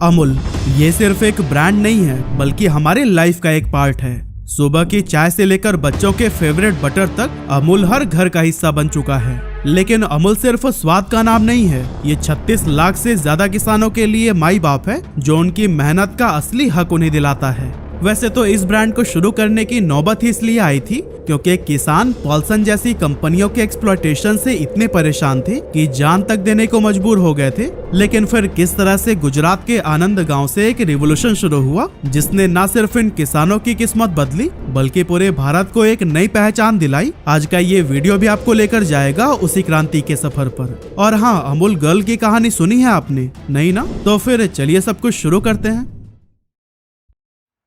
अमूल ये सिर्फ एक ब्रांड नहीं है बल्कि हमारे लाइफ का एक पार्ट है। सुबह की चाय से लेकर बच्चों के फेवरेट बटर तक अमूल हर घर का हिस्सा बन चुका है। लेकिन अमूल सिर्फ स्वाद का नाम नहीं है, ये 36 लाख से ज्यादा किसानों के लिए माई बाप है जो उनकी मेहनत का असली हक उन्हें दिलाता है। वैसे तो इस ब्रांड को शुरू करने की नौबत ही इसलिए आई थी क्योंकि किसान पॉल्सन जैसी कंपनियों के एक्सप्लॉयटेशन से इतने परेशान थे कि जान तक देने को मजबूर हो गए थे। लेकिन फिर किस तरह से गुजरात के आनंद गांव से एक रिवॉल्यूशन शुरू हुआ जिसने न सिर्फ इन किसानों की किस्मत बदली बल्कि पूरे भारत को एक नई पहचान दिलाई। आज का ये वीडियो भी आपको लेकर जाएगा उसी क्रांति के सफर पर। और हाँ, अमूल गर्ल की कहानी सुनी है आपने? नहीं ना? तो फिर चलिए सब कुछ शुरू करते हैं।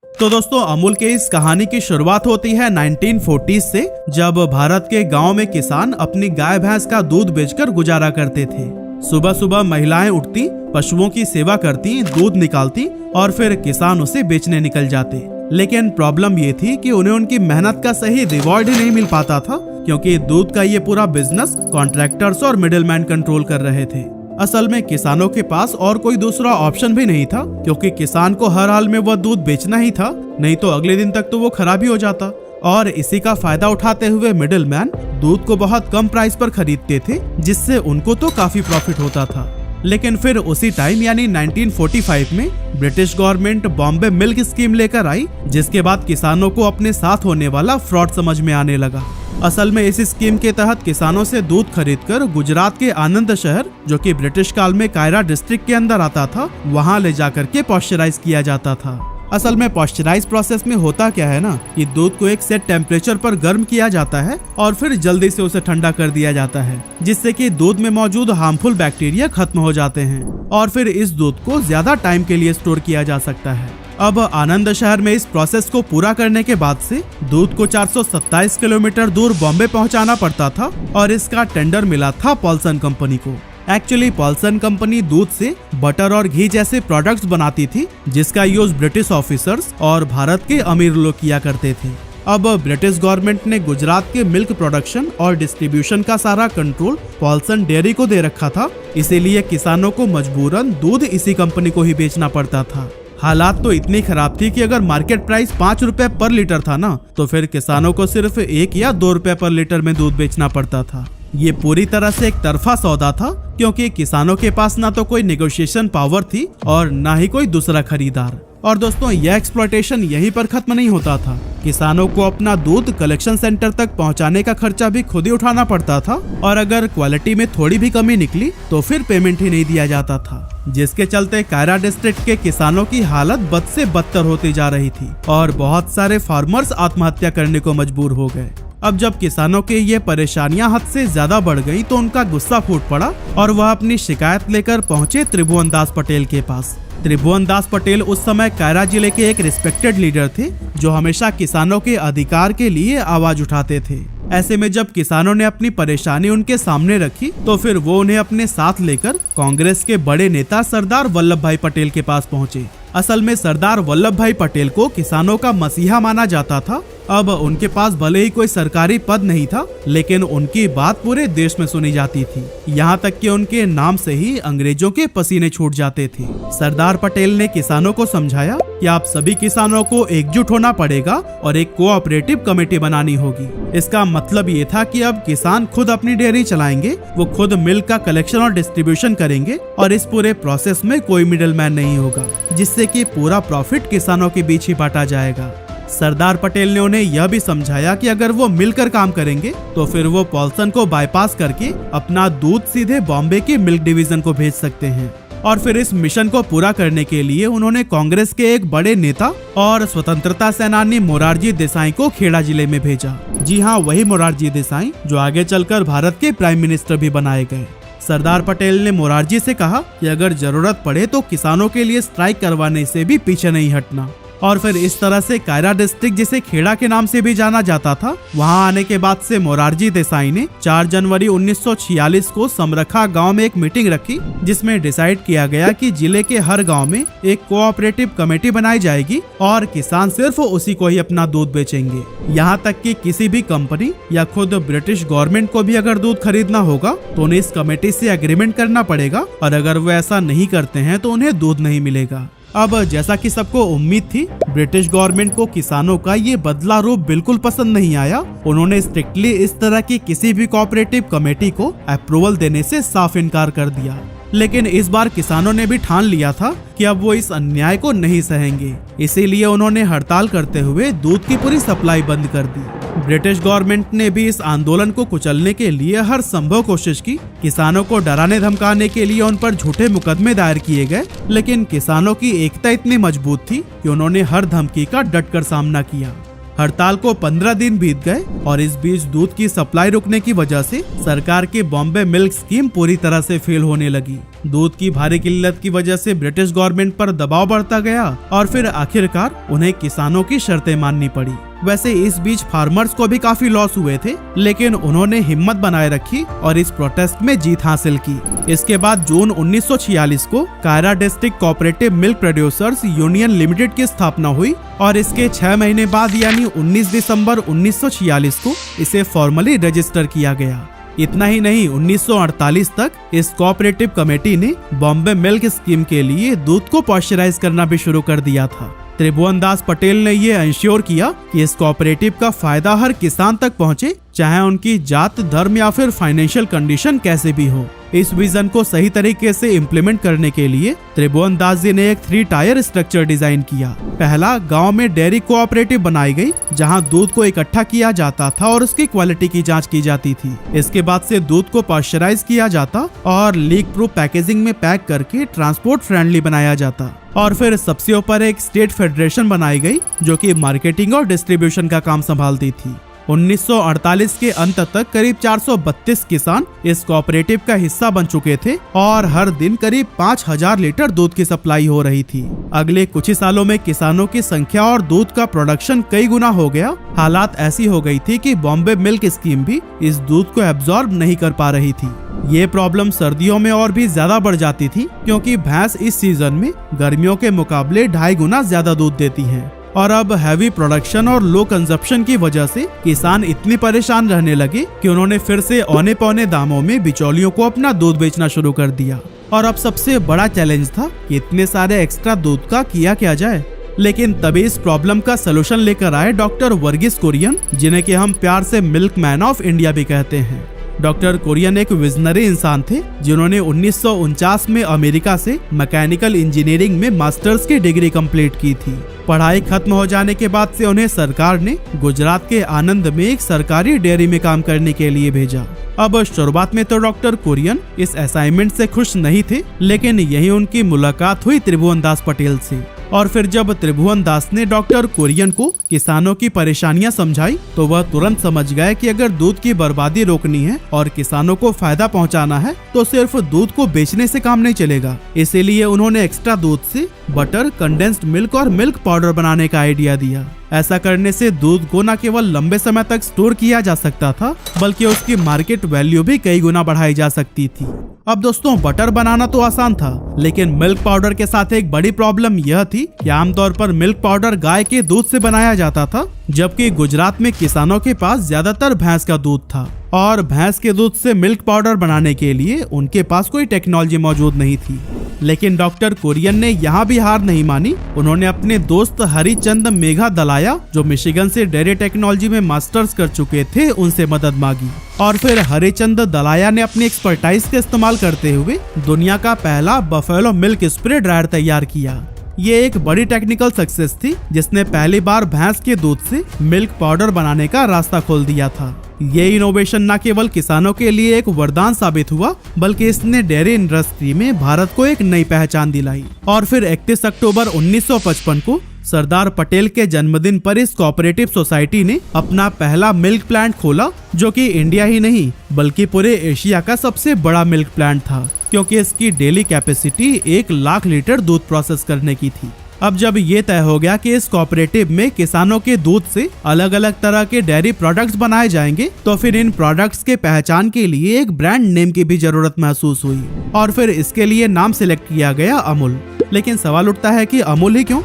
तो दोस्तों, अमूल के इस कहानी की शुरुआत होती है 1940s से, जब भारत के गांव में किसान अपनी गाय भैंस का दूध बेचकर गुजारा करते थे। सुबह सुबह महिलाएं उठती, पशुओं की सेवा करती, दूध निकालती और फिर किसान उसे बेचने निकल जाते। लेकिन प्रॉब्लम ये थी कि उन्हें उनकी मेहनत का सही रिवॉर्ड ही नहीं मिल पाता था क्योंकि दूध का ये पूरा बिजनेस कॉन्ट्रैक्टर्स और मिडिलमैन कंट्रोल कर रहे थे। असल में किसानों के पास और कोई दूसरा ऑप्शन भी नहीं था क्योंकि किसान को हर हाल में वह दूध बेचना ही था, नहीं तो अगले दिन तक तो वो खराब ही हो जाता। और इसी का फायदा उठाते हुए मिडिलमैन दूध को बहुत कम प्राइस पर खरीदते थे जिससे उनको तो काफी प्रॉफिट होता था। लेकिन फिर उसी टाइम यानी 1945 में British government Bombay milk scheme लेकर आई जिसके बाद किसानों को अपने साथ होने वाला फ्रॉड समझ में आने लगा। असल में इस स्कीम के तहत किसानों से दूध खरीदकर गुजरात के आनंद शहर, जो कि ब्रिटिश काल में कायरा डिस्ट्रिक्ट के अंदर आता था, वहां ले जाकर के पॉस्चराइज किया जाता था। असल में पॉस्चराइज प्रोसेस में होता क्या है ना कि दूध को एक सेट टेम्परेचर पर गर्म किया जाता है और फिर जल्दी से उसे ठंडा कर दिया जाता है जिससे कि दूध में मौजूद हार्मफुल बैक्टीरिया खत्म हो जाते हैं और फिर इस दूध को ज्यादा टाइम के लिए स्टोर किया जा सकता है। अब आनंद शहर में इस प्रोसेस को पूरा करने के बाद से दूध को 427 किलोमीटर दूर बॉम्बे पहुंचाना पड़ता था और इसका टेंडर मिला था पॉल्सन कंपनी को। एक्चुअली पॉल्सन कंपनी दूध से बटर और घी जैसे प्रोडक्ट्स बनाती थी जिसका यूज ब्रिटिश ऑफिसर्स और भारत के अमीर लोग किया करते थे। अब ब्रिटिश गवर्नमेंट ने गुजरात के मिल्क प्रोडक्शन और डिस्ट्रीब्यूशन का सारा कंट्रोल पॉल्सन डेयरी को दे रखा था, इसीलिए किसानों को मजबूरन दूध इसी कंपनी को ही बेचना पड़ता था। हालात तो इतनी खराब थी कि अगर मार्केट प्राइस 5 रुपए पर लीटर था ना तो फिर किसानों को सिर्फ 1 या 2 रुपए पर लीटर में दूध बेचना पड़ता था। ये पूरी तरह से एक तरफा सौदा था क्योंकि किसानों के पास ना तो कोई नेगोशिएशन पावर थी और ना ही कोई दूसरा खरीदार। और दोस्तों, यह एक्सप्लॉयटेशन यहीं पर खत्म नहीं होता था। किसानों को अपना दूध कलेक्शन सेंटर तक पहुंचाने का खर्चा भी खुद ही उठाना पड़ता था और अगर क्वालिटी में थोड़ी भी कमी निकली तो फिर पेमेंट ही नहीं दिया जाता था, जिसके चलते कायरा डिस्ट्रिक्ट के किसानों की हालत बद से बदतर होती जा रही थी और बहुत सारे फार्मर्स आत्महत्या करने को मजबूर हो गए। अब जब किसानों के ये परेशानियां हद से ज्यादा बढ़ गई तो उनका गुस्सा फूट पड़ा और वह अपनी शिकायत लेकर पहुंचे त्रिभुवन दास पटेल के पास। त्रिभुवन दास पटेल उस समय कायरा जिले के एक रिस्पेक्टेड लीडर थे जो हमेशा किसानों के अधिकार के लिए आवाज उठाते थे। ऐसे में जब किसानों ने अपनी परेशानी उनके सामने रखी तो फिर वो उन्हें अपने साथ लेकर कांग्रेस के बड़े नेता सरदार वल्लभ भाई पटेल के पास पहुंचे। असल में सरदार वल्लभ भाई पटेल को किसानों का मसीहा माना जाता था। अब उनके पास भले ही कोई सरकारी पद नहीं था लेकिन उनकी बात पूरे देश में सुनी जाती थी, यहाँ तक कि उनके नाम से ही अंग्रेजों के पसीने छूट जाते थे। सरदार पटेल ने किसानों को समझाया कि आप सभी किसानों को एकजुट होना पड़ेगा और एक कोऑपरेटिव कमेटी बनानी होगी। इसका मतलब ये था कि अब किसान खुद अपनी डेयरी चलाएंगे, वो खुद मिल्क का कलेक्शन और डिस्ट्रीब्यूशन करेंगे और इस पूरे प्रोसेस में कोई मिडिलमैन नहीं होगा जिससे कि पूरा प्रॉफिट किसानों के बीच ही बांटा जाएगा। सरदार पटेल ने उन्हें यह भी समझाया कि अगर वो मिलकर काम करेंगे तो फिर वो पॉल्सन को बाईपास करके अपना दूध सीधे बॉम्बे के मिल्क डिवीजन को भेज सकते हैं। और फिर इस मिशन को पूरा करने के लिए उन्होंने कांग्रेस के एक बड़े नेता और स्वतंत्रता सेनानी मोरारजी देसाई को खेड़ा जिले में भेजा। जी हाँ, वही मोरारजी देसाई जो आगे चलकर भारत के प्राइम मिनिस्टर भी बनाए गए। सरदार पटेल ने मोरारजी से कहा कि अगर जरूरत पड़े तो किसानों के लिए स्ट्राइक करवाने से भी पीछे नहीं हटना। और फिर इस तरह से कायरा डिस्ट्रिक्ट, जिसे खेड़ा के नाम से भी जाना जाता था, वहां आने के बाद से मोरारजी देसाई ने 4 जनवरी 1946 को समरखा गांव में एक मीटिंग रखी, जिसमें डिसाइड किया गया कि जिले के हर गांव में एक कोऑपरेटिव कमेटी बनाई जाएगी और किसान सिर्फ उसी को ही अपना दूध बेचेंगे। यहाँ तक कि किसी भी कंपनी या खुद ब्रिटिश गवर्नमेंट को भी अगर दूध खरीदना होगा तो उन्हें इस कमेटी से एग्रीमेंट करना पड़ेगा, और अगर वो ऐसा नहीं करते हैं तो उन्हें दूध नहीं मिलेगा। अब जैसा कि सबको उम्मीद थी, ब्रिटिश गवर्नमेंट को किसानों का ये बदला रूप बिल्कुल पसंद नहीं आया। उन्होंने स्ट्रिक्टली इस तरह की किसी भी कोऑपरेटिव कमेटी को अप्रूवल देने से साफ इनकार कर दिया। लेकिन इस बार किसानों ने भी ठान लिया था कि अब वो इस अन्याय को नहीं सहेंगे, इसीलिए उन्होंने हड़ताल करते हुए दूध की पूरी सप्लाई बंद कर दी। ब्रिटिश गवर्नमेंट ने भी इस आंदोलन को कुचलने के लिए हर संभव कोशिश की। किसानों को डराने धमकाने के लिए उन पर झूठे मुकदमे दायर किए गए, लेकिन किसानों की एकता इतनी मजबूत थी कि उन्होंने हर धमकी का डटकर सामना किया। हड़ताल को 15 दिन बीत गए और इस बीच दूध की सप्लाई रुकने की वजह से सरकार की बॉम्बे मिल्क स्कीम पूरी तरह से फेल होने लगी। दूध की भारी किल्लत की वजह से ब्रिटिश गवर्नमेंट पर दबाव बढ़ता गया और फिर आखिरकार उन्हें किसानों की शर्तें माननी पड़ी। वैसे इस बीच फार्मर्स को भी काफी लॉस हुए थे, लेकिन उन्होंने हिम्मत बनाए रखी और इस प्रोटेस्ट में जीत हासिल की। इसके बाद जून 1946 को Kaira district cooperative milk producers union limited की स्थापना हुई और इसके 6 महीने बाद यानी 19 दिसंबर 1946 को इसे फॉर्मली रजिस्टर किया गया। इतना ही नहीं, 1948 तक इस कोऑपरेटिव कमेटी ने बॉम्बे मिल्क स्कीम के लिए दूध को पॉस्चराइज करना भी शुरू कर दिया था। त्रिभुवन दास पटेल ने ये इंश्योर किया कि इस कोऑपरेटिव का फायदा हर किसान तक पहुंचे, चाहे उनकी जात, धर्म या फिर फाइनेंशियल कंडीशन कैसे भी हो। इस विजन को सही तरीके से इम्प्लीमेंट करने के लिए त्रिभुवन दास जी ने एक 3 टायर स्ट्रक्चर डिजाइन किया। पहला, गांव में डेयरी कोऑपरेटिव बनाई गई, जहां दूध को इकट्ठा किया जाता था और उसकी क्वालिटी की जांच की जाती थी। इसके बाद से दूध को पॉस्चराइज किया जाता और लीक प्रूफ पैकेजिंग में पैक करके ट्रांसपोर्ट फ्रेंडली बनाया जाता। और फिर सबसे ऊपर एक स्टेट फेडरेशन बनाई गई, जो कि मार्केटिंग और डिस्ट्रीब्यूशन का काम संभालती थी। 1948 के अंत तक करीब 432 किसान इस कोऑपरेटिव का हिस्सा बन चुके थे और हर दिन करीब 5000 लीटर दूध की सप्लाई हो रही थी। अगले कुछ ही सालों में किसानों की संख्या और दूध का प्रोडक्शन कई गुना हो गया। हालात ऐसी हो गई थी कि बॉम्बे मिल्क स्कीम भी इस दूध को एब्जॉर्ब नहीं कर पा रही थी। ये प्रॉब्लम सर्दियों में और भी ज्यादा बढ़ जाती थी, क्योंकि भैंस इस सीजन में गर्मियों के मुकाबले 2.5 गुना ज्यादा दूध देती है। और अब हैवी प्रोडक्शन और लो कंजप्शन की वजह से किसान इतने परेशान रहने लगे कि उन्होंने फिर से औने पौने दामों में बिचौलियों को अपना दूध बेचना शुरू कर दिया। और अब सबसे बड़ा चैलेंज था कि इतने सारे एक्स्ट्रा दूध का किया क्या जाए। लेकिन तभी इस प्रॉब्लम का सलूशन लेकर आए डॉक्टर वर्गीस कुरियन, जिन्हें कि हम प्यार से मिल्क मैन ऑफ इंडिया भी कहते हैं। डॉक्टर कुरियन एक विजनरी इंसान थे, जिन्होंने 1949 में अमेरिका से मैकेनिकल इंजीनियरिंग में मास्टर्स की डिग्री कंप्लीट की थी। पढ़ाई खत्म हो जाने के बाद से उन्हें सरकार ने गुजरात के आणंद में एक सरकारी डेयरी में काम करने के लिए भेजा। अब शुरुआत में तो डॉक्टर कुरियन इस असाइनमेंट से खुश नहीं थे, लेकिन यही उनकी मुलाकात हुई त्रिभुवन दास पटेल से। और फिर जब त्रिभुवन दास ने डॉक्टर कुरियन को किसानों की परेशानियां समझाई, तो वह तुरंत समझ गए कि अगर दूध की बर्बादी रोकनी है और किसानों को फायदा पहुंचाना है, तो सिर्फ दूध को बेचने से काम नहीं चलेगा। इसीलिए उन्होंने एक्स्ट्रा दूध से बटर, कंडेंस्ड मिल्क और मिल्क पाउडर बनाने का आइडिया दिया। ऐसा करने से दूध को न केवल लंबे समय तक स्टोर किया जा सकता था, बल्कि उसकी मार्केट वैल्यू भी कई गुना बढ़ाई जा सकती थी। अब दोस्तों, बटर बनाना तो आसान था, लेकिन मिल्क पाउडर के साथ एक बड़ी प्रॉब्लम यह थी कि आमतौर पर मिल्क पाउडर गाय के दूध से बनाया जाता था, जबकि गुजरात में किसानों के पास ज्यादातर भैंस का दूध था और भैंस के दूध से मिल्क पाउडर बनाने के लिए उनके पास कोई टेक्नोलॉजी मौजूद नहीं थी। लेकिन डॉक्टर कुरियन ने यहाँ भी हार नहीं मानी। उन्होंने अपने दोस्त हरिचंद मेघा दलाया, जो मिशिगन से डेयरी टेक्नोलॉजी में मास्टर्स कर चुके थे, उनसे मदद मांगी। और फिर हरिचंद दलाया ने अपनी एक्सपर्टाइज का इस्तेमाल करते हुए दुनिया का पहला बफेलो मिल्क स्प्रे ड्रायर तैयार किया। ये एक बड़ी टेक्निकल सक्सेस थी, जिसने पहली बार भैंस के दूध से मिल्क पाउडर बनाने का रास्ता खोल दिया था। ये इनोवेशन न केवल किसानों के लिए एक वरदान साबित हुआ, बल्कि इसने डेयरी इंडस्ट्री में भारत को एक नई पहचान दिलाई। और फिर 31 अक्टूबर 1955 को सरदार पटेल के जन्मदिन पर इस कोऑपरेटिव सोसाइटी ने अपना पहला मिल्क प्लांट खोला, जो कि इंडिया ही नहीं बल्कि पूरे एशिया का सबसे बड़ा मिल्क प्लांट था, क्योंकि इसकी डेली कैपेसिटी 1 लाख लीटर दूध प्रोसेस करने की थी। अब जब ये तय हो गया कि इस कोऑपरेटिव में किसानों के दूध से अलग अलग तरह के डेयरी प्रोडक्ट्स बनाए जाएंगे, तो फिर इन प्रोडक्ट्स के पहचान के लिए एक ब्रांड नेम की भी जरूरत महसूस हुई और फिर इसके लिए नाम सिलेक्ट किया गया अमूल। लेकिन सवाल उठता है कि अमूल ही क्यों?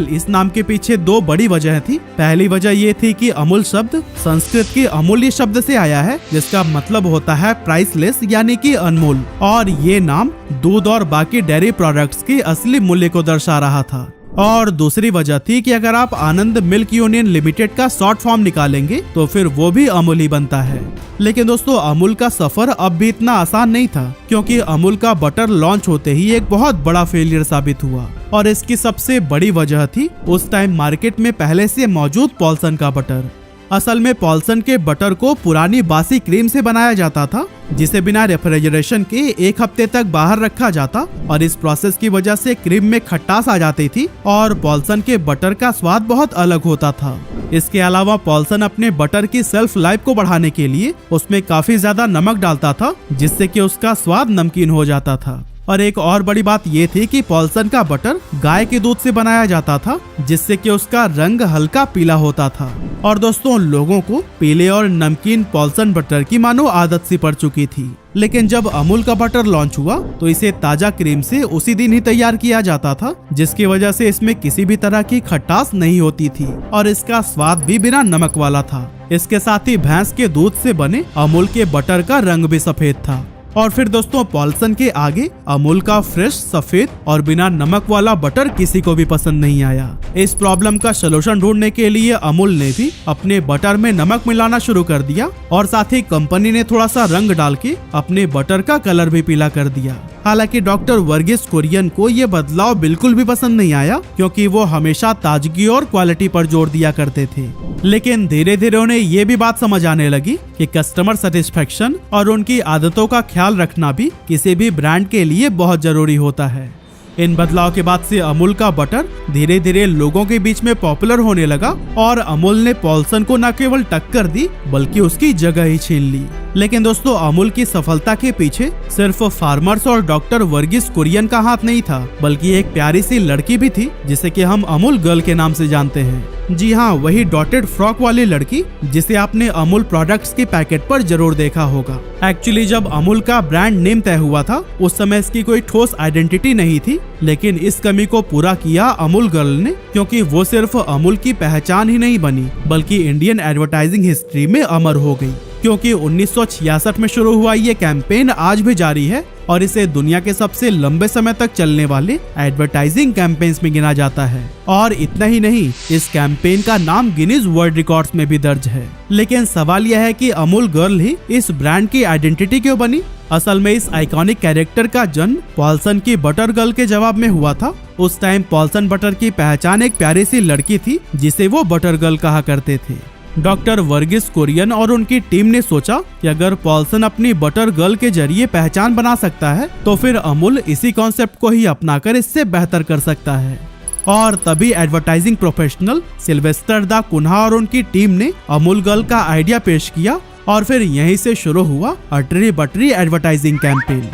इस नाम के पीछे दो बड़ी वजह थी। पहली वजह ये थी कि अमूल शब्द संस्कृत के अमूल्य शब्द से आया है, जिसका मतलब होता है प्राइसलेस यानी कि अनमोल, और ये नाम दूध और बाकी डेयरी प्रोडक्ट्स के असली मूल्य को दर्शा रहा था। और दूसरी वजह थी कि अगर आप आनंद मिल्क यूनियन लिमिटेड का शॉर्ट फॉर्म निकालेंगे तो फिर वो भी अमूल ही बनता है। लेकिन दोस्तों, अमूल का सफर अब भी इतना आसान नहीं था, क्योंकि अमूल का बटर लॉन्च होते ही एक बहुत बड़ा फेलियर साबित हुआ। और इसकी सबसे बड़ी वजह थी उस टाइम मार्केट में पहले से मौजूद पॉल्सन का बटर। असल में पॉल्सन के बटर को पुरानी बासी क्रीम से बनाया जाता था, जिसे बिना रेफ्रिजरेशन के 1 हफ्ते तक बाहर रखा जाता, और इस प्रोसेस की वजह से क्रीम में खटास आ जाती थी और पॉल्सन के बटर का स्वाद बहुत अलग होता था। इसके अलावा पॉल्सन अपने बटर की सेल्फ लाइफ को बढ़ाने के लिए उसमें काफी ज्यादा नमक डालता था, जिससे कि उसका स्वाद नमकीन हो जाता था। और एक और बड़ी बात ये थी कि पॉल्सन का बटर गाय के दूध से बनाया जाता था, जिससे कि उसका रंग हल्का पीला होता था। और दोस्तों, लोगों को पीले और नमकीन पॉल्सन बटर की मानो आदत सी पड़ चुकी थी। लेकिन जब अमूल का बटर लॉन्च हुआ तो इसे ताजा क्रीम से उसी दिन ही तैयार किया जाता था, जिसकी वजह से इसमें किसी भी तरह की खटास नहीं होती थी और इसका स्वाद भी बिना नमक वाला था। इसके साथ ही भैंस के दूध से बने अमूल के बटर का रंग भी सफेद था। और फिर दोस्तों, पॉल्सन के आगे अमूल का फ्रेश सफेद और बिना नमक वाला बटर किसी को भी पसंद नहीं आया। इस प्रॉब्लम का सलूशन ढूंढने के लिए अमूल ने भी अपने बटर में नमक मिलाना शुरू कर दिया, और साथ ही कंपनी ने थोड़ा सा रंग डाल के अपने बटर का कलर भी पीला कर दिया। हालांकि डॉक्टर वर्गीस कुरियन को ये बदलाव बिल्कुल भी पसंद नहीं आया, क्योंकि वो हमेशा ताजगी और क्वालिटी पर जोर दिया करते थे। लेकिन धीरे धीरे उन्हें ये भी बात समझ आने लगी कि कस्टमर सेटिस्फेक्शन और उनकी आदतों का ख्याल रखना भी किसी भी ब्रांड के लिए बहुत जरूरी होता है। इन बदलाव के बाद से अमूल का बटर धीरे धीरे लोगों के बीच में पॉपुलर होने लगा, और अमूल ने पॉल्सन को न केवल टक्कर दी बल्कि उसकी जगह ही छीन ली। लेकिन दोस्तों, अमूल की सफलता के पीछे सिर्फ फार्मर्स और डॉक्टर वर्गीस कुरियन का हाथ नहीं था, बल्कि एक प्यारी सी लड़की भी थी, जिसे कि हम अमूल गर्ल के नाम से जानते हैं। जी हाँ, वही डॉटेड फ्रॉक वाली लड़की जिसे आपने अमूल प्रोडक्ट्स के पैकेट पर जरूर देखा होगा। एक्चुअली जब अमूल का ब्रांड नेम तय हुआ था उस समय इसकी कोई ठोस आइडेंटिटी नहीं थी, लेकिन इस कमी को पूरा किया अमूल गर्ल ने, क्योंकि वो सिर्फ अमूल की पहचान ही नहीं बनी बल्कि इंडियन एडवर्टाइजिंग हिस्ट्री में अमर हो गई। क्योंकि 1966 में शुरू हुआ ये कैंपेन आज भी जारी है और इसे दुनिया के सबसे लंबे समय तक चलने वाले एडवर्टाइजिंग कैंपेन्स में गिना जाता है। और इतना ही नहीं, इस कैंपेन का नाम गिनीज वर्ल्ड रिकॉर्ड्स में भी दर्ज है। लेकिन सवाल यह है कि अमूल गर्ल ही इस ब्रांड की आइडेंटिटी क्यों बनी? असल में इस आइकॉनिक कैरेक्टर का जन्म पॉल्सन की बटर गर्ल के जवाब में हुआ था। उस टाइम पॉल्सन बटर की पहचान एक प्यारी सी लड़की थी जिसे वो बटर गर्ल कहा करते थे। डॉक्टर वर्गीस कुरियन और उनकी टीम ने सोचा कि अगर पॉल्सन अपनी बटर गर्ल के जरिए पहचान बना सकता है तो फिर अमूल इसी कॉन्सेप्ट को ही अपनाकर इससे बेहतर कर सकता है। और तभी एडवर्टाइजिंग प्रोफेशनल सिल्वेस्टर दा कुन्हा और उनकी टीम ने अमूल गर्ल का आइडिया पेश किया, और फिर यहीं से शुरू हुआ अटरी बटरी एडवर्टाइजिंग कैंपेन।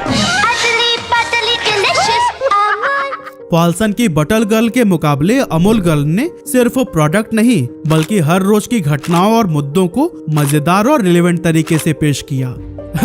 पॉल्सन की बटर गर्ल के मुकाबले अमूल गर्ल ने सिर्फ प्रोडक्ट नहीं बल्कि हर रोज की घटनाओं और मुद्दों को मजेदार और रिलेवेंट तरीके से पेश किया।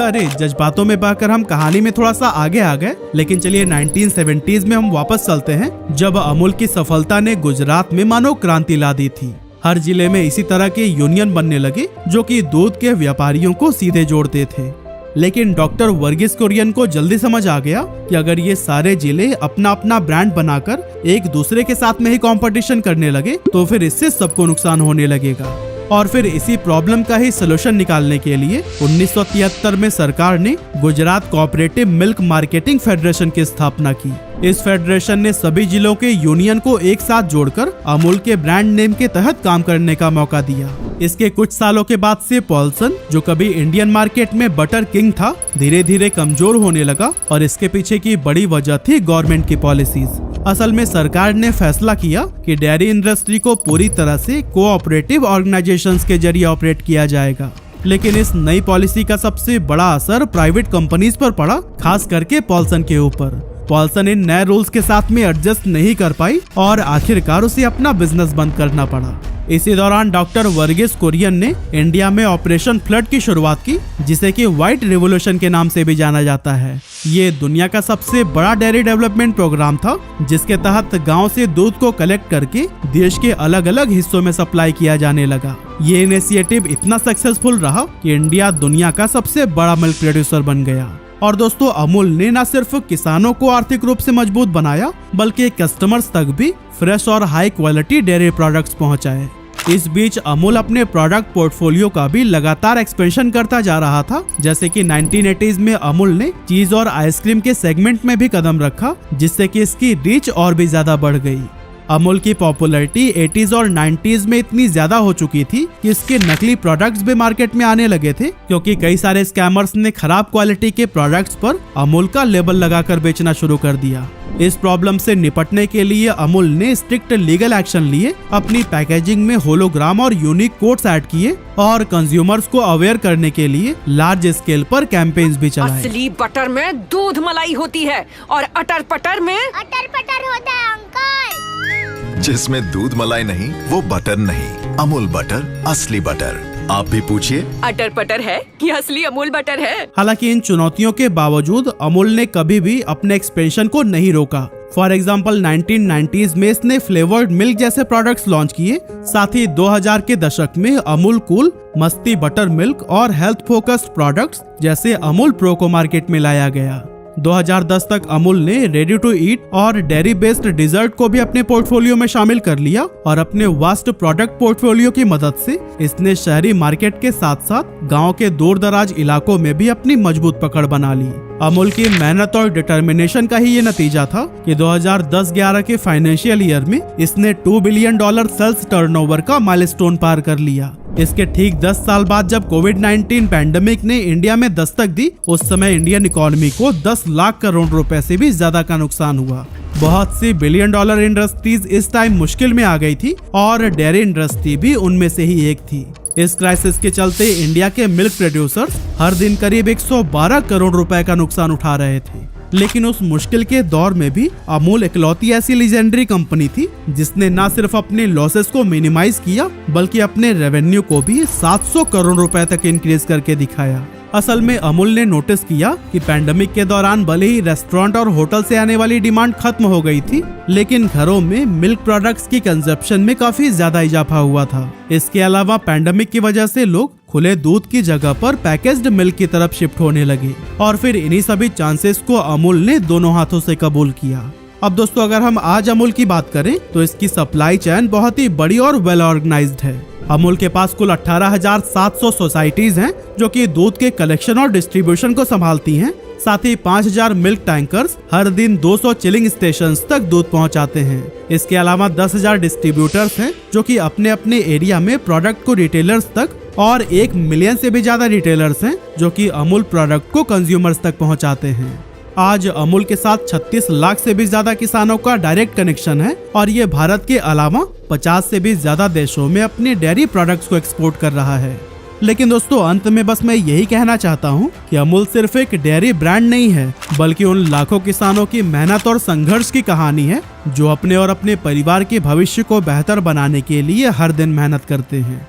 अरे, जज्बातों में बहकर हम कहानी में थोड़ा सा आगे आ गए, लेकिन चलिए 1970s में हम वापस चलते हैं, जब अमूल की सफलता ने गुजरात में मानो क्रांति ला दी थी। हर जिले में इसी तरह के यूनियन बनने लगे जो कि दूध के व्यापारियों को सीधे जोड़ते थे। लेकिन डॉक्टर वर्गीस कुरियन को जल्दी समझ आ गया कि अगर ये सारे जिले अपना अपना ब्रांड बनाकर एक दूसरे के साथ में ही कंपटीशन करने लगे तो फिर इससे सबको नुकसान होने लगेगा। और फिर इसी प्रॉब्लम का ही सलूशन निकालने के लिए 1973 में सरकार ने Gujarat cooperative milk marketing federation की स्थापना की। इस फेडरेशन ने सभी जिलों के यूनियन को एक साथ जोड़कर अमूल के ब्रांड नेम के तहत काम करने का मौका दिया। इसके कुछ सालों के बाद से पॉल्सन, जो कभी इंडियन मार्केट में बटर किंग था, धीरे धीरे कमजोर होने लगा, और इसके पीछे की बड़ी वजह थी गवर्नमेंट की पॉलिसीज। असल में सरकार ने फैसला किया कि डेयरी इंडस्ट्री को पूरी तरह से कोऑपरेटिव ऑर्गेनाइजेशंस के जरिए ऑपरेट किया जाएगा। लेकिन इस नई पॉलिसी का सबसे बड़ा असर प्राइवेट कंपनीज पर पड़ा, खास करके पॉल्सन के ऊपर। पॉल्सन इन नए रूल्स के साथ में एडजस्ट नहीं कर पाई और आखिरकार उसे अपना बिजनेस बंद करना पड़ा। इसी दौरान डॉक्टर वर्गीस कुरियन ने इंडिया में ऑपरेशन फ्लड की शुरुआत की, जिसे कि व्हाइट रिवॉल्यूशन के नाम से भी जाना जाता है। ये दुनिया का सबसे बड़ा डेयरी डेवलपमेंट प्रोग्राम था, जिसके तहत गांव से दूध को कलेक्ट करके देश के अलग अलग हिस्सों में सप्लाई किया जाने लगा। ये इनिशिएटिव इतना सक्सेसफुल रहा कि इंडिया दुनिया का सबसे बड़ा मिल्क प्रोड्यूसर बन गया। और दोस्तों, अमूल ने न सिर्फ किसानों को आर्थिक रूप से मजबूत बनाया, बल्कि कस्टमर्स तक भी फ्रेश और हाई क्वालिटी डेयरी प्रोडक्ट्स पहुंचाए। इस बीच अमूल अपने प्रोडक्ट पोर्टफोलियो का भी लगातार एक्सपेंशन करता जा रहा था। जैसे कि 1980s में अमूल ने चीज और आइसक्रीम के सेगमेंट में भी कदम रखा, जिससे कि इसकी रीच और भी ज्यादा बढ़ गई। अमूल की पॉपुलैरिटी 80s और 90s में इतनी ज्यादा हो चुकी थी कि इसके नकली प्रोडक्ट्स भी मार्केट में आने लगे थे, क्योंकि कई सारे स्कैमर्स ने खराब क्वालिटी के प्रोडक्ट्स पर अमूल का लेबल लगाकर बेचना शुरू कर दिया। इस प्रॉब्लम से निपटने के लिए अमूल ने स्ट्रिक्ट लीगल एक्शन लिए, अपनी पैकेजिंग में होलोग्राम और यूनिक कोड्स ऐड किए और कंज्यूमर्स को अवेयर करने के लिए लार्ज स्केल पर कैंपेन्स भी चलाए। असली बटर में दूध मलाई होती है और अटर पटर में अटर पटर होता है अंकल। जिसमें दूध मलाई नहीं वो बटर नहीं। अमूल बटर, असली बटर। आप भी पूछिए, अटर पटर है कि असली अमूल बटर है। हालांकि इन चुनौतियों के बावजूद अमूल ने कभी भी अपने एक्सपेंशन को नहीं रोका। फॉर एग्जाम्पल 1990s में इसने फ्लेवर्ड मिल्क जैसे प्रोडक्ट्स लॉन्च किए। साथ ही 2000 के दशक में अमूल कूल, मस्ती बटर मिल्क और हेल्थ फोकस्ड प्रोडक्ट्स जैसे अमूल प्रो को मार्केट में लाया गया। 2010 तक अमूल ने रेडी टू ईट और डेयरी बेस्ड डिजर्ट को भी अपने पोर्टफोलियो में शामिल कर लिया और अपने वास्ट प्रोडक्ट पोर्टफोलियो की मदद से इसने शहरी मार्केट के साथ साथ गांव के दूर दराज इलाकों में भी अपनी मजबूत पकड़ बना ली। अमूल की मेहनत और डिटर्मिनेशन का ही ये नतीजा था कि 2010-11 के फाइनेंशियल ईयर में इसने $2 बिलियन सेल्स टर्नओवर का माइलस्टोन पार कर लिया। इसके ठीक 10 साल बाद जब कोविड-19 पैंडेमिक ने इंडिया में दस्तक दी, उस समय इंडियन इकोनॉमी को 10 लाख करोड़ रुपए से भी ज्यादा का नुकसान हुआ। बहुत सी $1 बिलियन इंडस्ट्रीज इस टाइम मुश्किल में आ गई थी और डेयरी इंडस्ट्री भी उनमें से ही एक थी। इस क्राइसिस के चलते इंडिया के मिल्क प्रोड्यूसर्स हर दिन करीब 112 करोड़ रुपए का नुकसान उठा रहे थे। लेकिन उस मुश्किल के दौर में भी अमूल इकलौती ऐसी लीजेंडरी कंपनी थी जिसने न सिर्फ अपने लॉसेस को मिनिमाइज किया, बल्कि अपने रेवेन्यू को भी 700 करोड़ रुपए तक इंक्रीज करके दिखाया। असल में अमूल ने नोटिस किया कि पैंडेमिक के दौरान भले ही रेस्टोरेंट और होटल से आने वाली डिमांड खत्म हो गई थी, लेकिन घरों में मिल्क प्रोडक्ट्स की कंजप्शन में काफी ज्यादा इजाफा हुआ था। इसके अलावा पैंडेमिक की वजह से लोग खुले दूध की जगह पर पैकेज्ड मिल्क की तरफ शिफ्ट होने लगे और फिर इन्हीं सभी चांसेस को अमूल ने दोनों हाथों से कबूल किया। अब दोस्तों, अगर हम आज अमूल की बात करें तो इसकी सप्लाई चेन बहुत ही बड़ी और वेल ऑर्गेनाइज्ड है। अमूल के पास कुल 18,700 सोसाइटीज हैं जो कि दूध के कलेक्शन और डिस्ट्रीब्यूशन को संभालती हैं। साथ ही 5,000 मिल्क टैंकर्स हर दिन 200 चिलिंग स्टेशंस तक दूध पहुंचाते हैं। इसके अलावा 10,000 डिस्ट्रीब्यूटर्स हैं जो कि अपने अपने एरिया में प्रोडक्ट को रिटेलर्स तक, और 1 मिलियन से भी ज्यादा रिटेलर्स हैं जो कि अमूल प्रोडक्ट को कंज्यूमर्स तक पहुंचाते हैं। आज अमूल के साथ 36 लाख से भी ज्यादा किसानों का डायरेक्ट कनेक्शन है और ये भारत के अलावा 50 से भी ज्यादा देशों में अपने डेयरी प्रोडक्ट्स को एक्सपोर्ट कर रहा है। लेकिन दोस्तों, अंत में बस मैं यही कहना चाहता हूँ कि अमूल सिर्फ एक डेयरी ब्रांड नहीं है, बल्कि उन लाखों किसानों की मेहनत और संघर्ष की कहानी है जो अपने और अपने परिवार के भविष्य को बेहतर बनाने के लिए हर दिन मेहनत करते हैं।